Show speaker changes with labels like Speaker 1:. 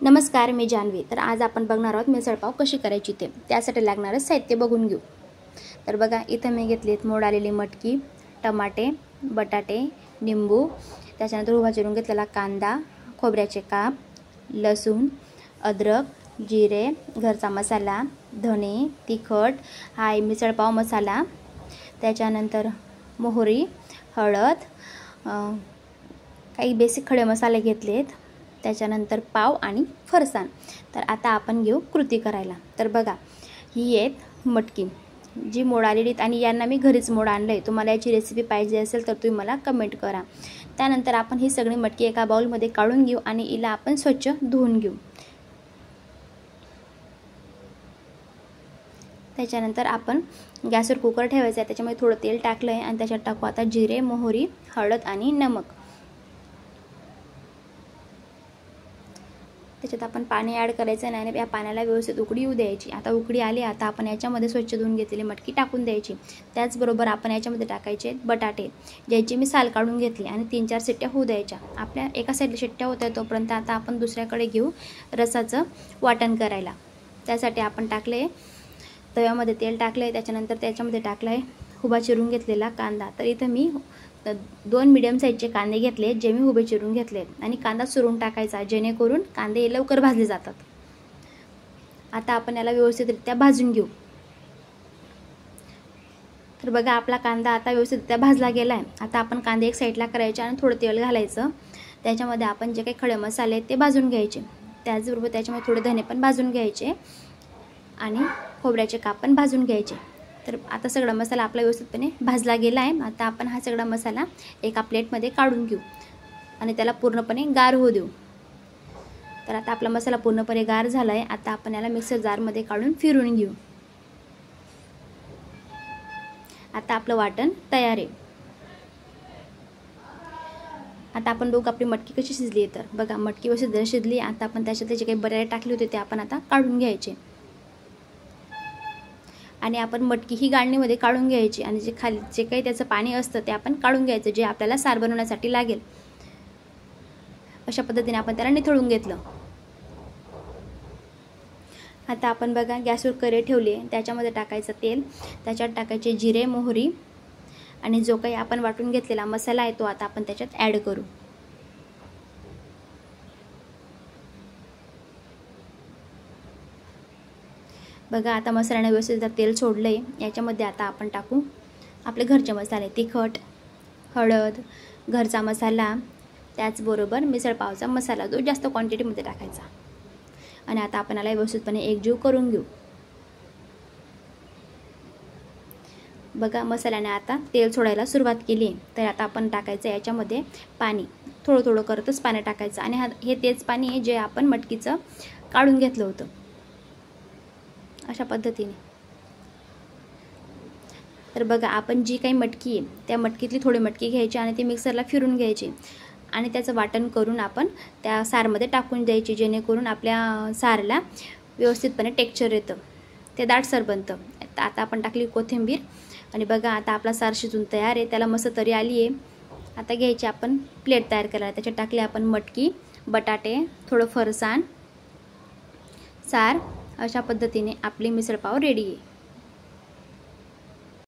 Speaker 1: नमस्कार, मी जान्हवी। तर आज आपण बघणार आहोत मिसळपाव कशी करायची ते। त्यासाठी लागणारे साहित्य बघून घेऊ। तर बघा, इथे मी घेतलीत मोड आलेली मटकी, टमाटे, बटाटे, निंबू, त्याच्यानंतर उभा चिरून घेतलेला कांदा, खोबऱ्याचे काप, लसूण, अद्रक, जिरे, घरचा मसाला, धणे, तिखट, हा मिसळपाव मसाला, त्याच्यानंतर मोहरी, हळद, काही बेसिक खडे मसाले घेतलेत, त्याच्यानंतर पाव आणि फरसाण। तर आता आपण घेऊ कृती करायला। तर बघा, ही आहेत मटकी जी मोड आलेली आणि यांना मी घरीच मोड आणलंय। तुम्हाला याची रेसिपी पाहिजे असेल तर तुम्ही मला कमेंट करा। त्यानंतर आपण ही सगळी मटकी एका बाउलमध्ये काढून घेऊ आणि हिला आपण स्वच्छ धुवून घेऊ। त्याच्यानंतर आपण गॅसवर कुकर ठेवायचा आहे, त्याच्यामध्ये थोडं तेल टाकलं आहे आणि त्याच्यात टाकू आता जिरे, मोहरी, हळद आणि नमक। त्याच्यात आपण पाणी ॲड करायचं नाही आणि या पाण्याला व्यवस्थित उकळी येऊ द्यायची। आता उकळी आली, आता आपण याच्यामध्ये स्वच्छ धुवून घेतलेली मटकी टाकून द्यायची। त्याचबरोबर आपण याच्यामध्ये टाकायचे बटाटे, ज्याची मी साल काढून घेतली आणि 3-4 शिट्ट्या होऊ द्यायच्या। आपल्या एका साईडला शिट्ट्या होत्या तोपर्यंत आता आपण दुसऱ्याकडे घेऊ रसाचं वाटण करायला। त्यासाठी आपण टाकले तव्यामध्ये तेल टाकले, त्याच्यानंतर त्याच्यामध्ये टाकला आहे उभा चिरून घेतलेला कांदा। तर इथं मी 2 मीडियम साईजचे कांदे घेतले, जे मी उभे चिरून घेतले आणि कांदा चुरून टाकायचा, जेणेकरून कांदे लवकर भाजले जातात। आता आपण याला व्यवस्थितरित्या भाजून घेऊ। तर बघा, आपला कांदा आता व्यवस्थितरित्या भाजला गेला आहे। आता आपण कांदे एक साईडला करायचे आणि थोडं तेल घालायचं, त्याच्यामध्ये आपण जे काही खडे मसाले आहेत ते भाजून घ्यायचे। त्याचबरोबर त्याच्यामध्ये थोडे धने पण भाजून घ्यायचे आणि खोबऱ्याचे काप पण भाजून घ्यायचे। तर आता सगळा मसाला आपला व्यवस्थितपणे भाजला गेला आहे। आता आपण हा सगळा मसाला एका प्लेटमध्ये काढून घेऊ आणि त्याला पूर्णपणे गार होऊ देऊ। तर आता आपला मसाला पूर्णपणे गार झाला आहे। आता आपण याला मिक्सर जारमध्ये काढून फिरून घेऊ। आता आपलं वाटण तयार आहे। आता आपण बघू आपली मटकी कशी शिजली आहे। तर बघा, मटकी व्यवस्थित शिजली। आता आपण त्याच्यात जे काही बटाटे टाकले होते ते आपण आता काढून घ्यायचे आणि आपण मटकी ही गाळणीमध्ये काढून घ्यायची आणि जे काही त्याचं पाणी असतं ते आपण काढून घ्यायचं, जे आपल्याला सार बनवण्यासाठी लागेल। अशा पद्धतीने आपण त्याला निथळून घेतलं। आता आपण बघा, गॅसवर कढई ठेवली आहे, त्याच्यामध्ये टाकायचं तेल, त्याच्यात टाकायचे जिरे, मोहरी आणि जो काही आपण वाटून घेतलेला मसाला आहे तो आता आपण त्याच्यात ॲड करू। बघा, आता मसाल्याने व्यवस्थित तेल सोडलं आहे। याच्यामध्ये आता आपण टाकू आपले घरचे मसाले, तिखट, हळद, घरचा मसाला, त्याचबरोबर मिसळपावचा मसाला, जो जास्त क्वांटिटीमध्ये टाकायचा। आणि आता आपण याला व्यवस्थितपणे एकजीव करून घेऊ। बघा, मसाल्याने आता तेल सोडायला सुरुवात केली आहे। तर आता आपण टाकायचं याच्यामध्ये पाणी, थोडं थोडं करतच पाणी टाकायचं आणि हे तेच पाणी आहे जे आपण मटकीचं काढून घेतलं होतं। अशा पद्धतीने। तर बघा, आपण जी काही मटकी आहे त्या मटकीतली थोडी मटकी घ्यायची आणि ती मिक्सरला फिरून घ्यायची आणि त्याचं वाटण करून आपण त्या सारमध्ये टाकून द्यायची, जेणेकरून आपल्या सारला व्यवस्थितपणे टेक्स्चर येतं, ते दाटसर बनतं। आता आपण टाकली कोथिंबीर आणि बघा, आता आपला सार शिजून तयार आहे, त्याला मस्त तरी आली आहे। आता घ्यायची आपण प्लेट तयार करायला, त्याच्यात टाकली आपण मटकी, बटाटे, थोडं फरसाण, सार। अशा पद्धतीने आपली मिसळपाव रेडी आहे।